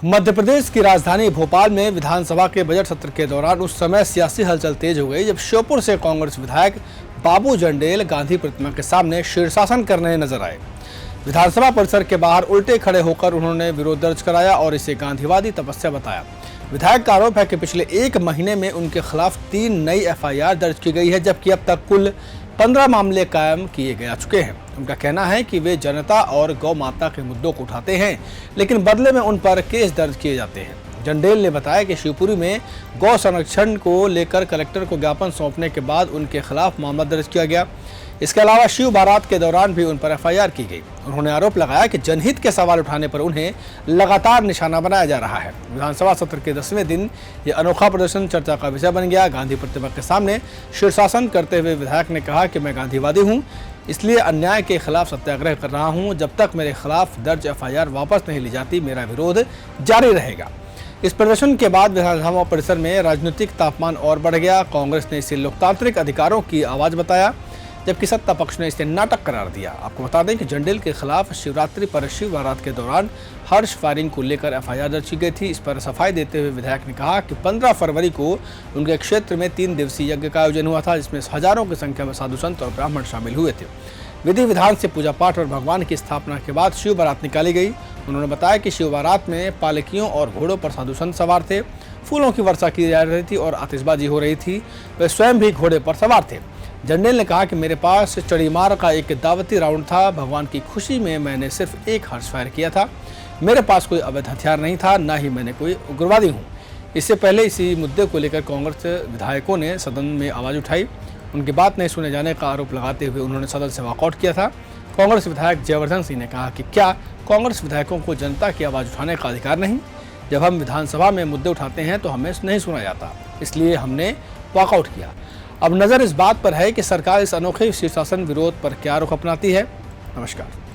मध्य प्रदेश की राजधानी भोपाल में विधानसभा के बजट सत्र के दौरान उस समय सियासी हलचल तेज हो गई जब श्योपुर से कांग्रेस विधायक बाबू जंडेल गांधी प्रतिमा के सामने शीर्षासन करने नजर आए। विधानसभा परिसर के बाहर उल्टे खड़े होकर उन्होंने विरोध दर्ज कराया और इसे गांधीवादी तपस्या बताया। विधायक का आरोप है कि पिछले 1 महीने में उनके खिलाफ 3 नई एफआईआर दर्ज की गई है, जबकि अब तक कुल 15 मामले कायम किए जा चुके हैं। उनका कहना है कि वे जनता और गौ माता के मुद्दों को उठाते हैं, लेकिन बदले में उन पर केस दर्ज किए जाते हैं। जंडेल ने बताया कि शिवपुरी में गौ संरक्षण को लेकर कलेक्टर को ज्ञापन सौंपने के बाद उनके खिलाफ मामला दर्ज किया गया। इसके अलावा शिव बारात के दौरान भी उन पर एफआईआर की गई। उन्होंने आरोप लगाया कि जनहित के सवाल उठाने पर उन्हें लगातार निशाना बनाया जा रहा है। विधानसभा सत्र के 10वें दिन ये अनोखा प्रदर्शन चर्चा का विषय बन गया। गांधी प्रतिमा के सामने शीर्षासन करते हुए विधायक ने कहा कि मैं गांधीवादी हूं, इसलिए अन्याय के खिलाफ सत्याग्रह कर रहा हूं। जब तक मेरे खिलाफ दर्ज एफआईआर वापस नहीं ली जाती, मेरा विरोध जारी रहेगा। इस प्रदर्शन के बाद विधानसभा परिसर में राजनीतिक तापमान और बढ़ गया। कांग्रेस ने इसे लोकतांत्रिक अधिकारों की आवाज बताया, जबकि सत्ता पक्ष ने इसे नाटक करार दिया। आपको बता दें कि जंडेल के खिलाफ शिवरात्रि पर शिव बारात के दौरान हर्ष फायरिंग को लेकर एफआईआर दर्ज की गई थी। इस पर सफाई देते हुए विधायक ने कहा कि 15 फरवरी को उनके क्षेत्र में 3 दिवसीय यज्ञ का आयोजन हुआ था, जिसमें हजारों की संख्या में साधु संत और ब्राह्मण शामिल हुए थे। विधि विधान से पूजा पाठ और भगवान की स्थापना के बाद शिव बारात निकाली गई। उन्होंने बताया कि शिव बारात में पालकियों और घोड़ों पर साधु संत सवार थे, फूलों की वर्षा की जा रही थी और आतिशबाजी हो रही थी। वे स्वयं भी घोड़े पर सवार थे। जंडेल ने कहा कि मेरे पास चढ़ीमार का एक दावती राउंड था। भगवान की खुशी में मैंने सिर्फ एक हर्ष फायर किया था। मेरे पास कोई अवैध हथियार नहीं था, ना ही मैंने कोई उग्रवादी हूँ। इससे पहले इसी मुद्दे को लेकर कांग्रेस विधायकों ने सदन में आवाज़ उठाई। उनकी बात नहीं सुने जाने का आरोप लगाते हुए उन्होंने सदन से वॉकआउट किया था। कांग्रेस विधायक जयवर्धन सिंह ने कहा कि क्या कांग्रेस विधायकों को जनता की आवाज़ उठाने का अधिकार नहीं? जब हम विधानसभा में मुद्दे उठाते हैं तो हमें नहीं सुना जाता, इसलिए हमने वॉकआउट किया। अब नज़र इस बात पर है कि सरकार इस अनोखे शीर्षासन विरोध पर क्या रुख अपनाती है। नमस्कार।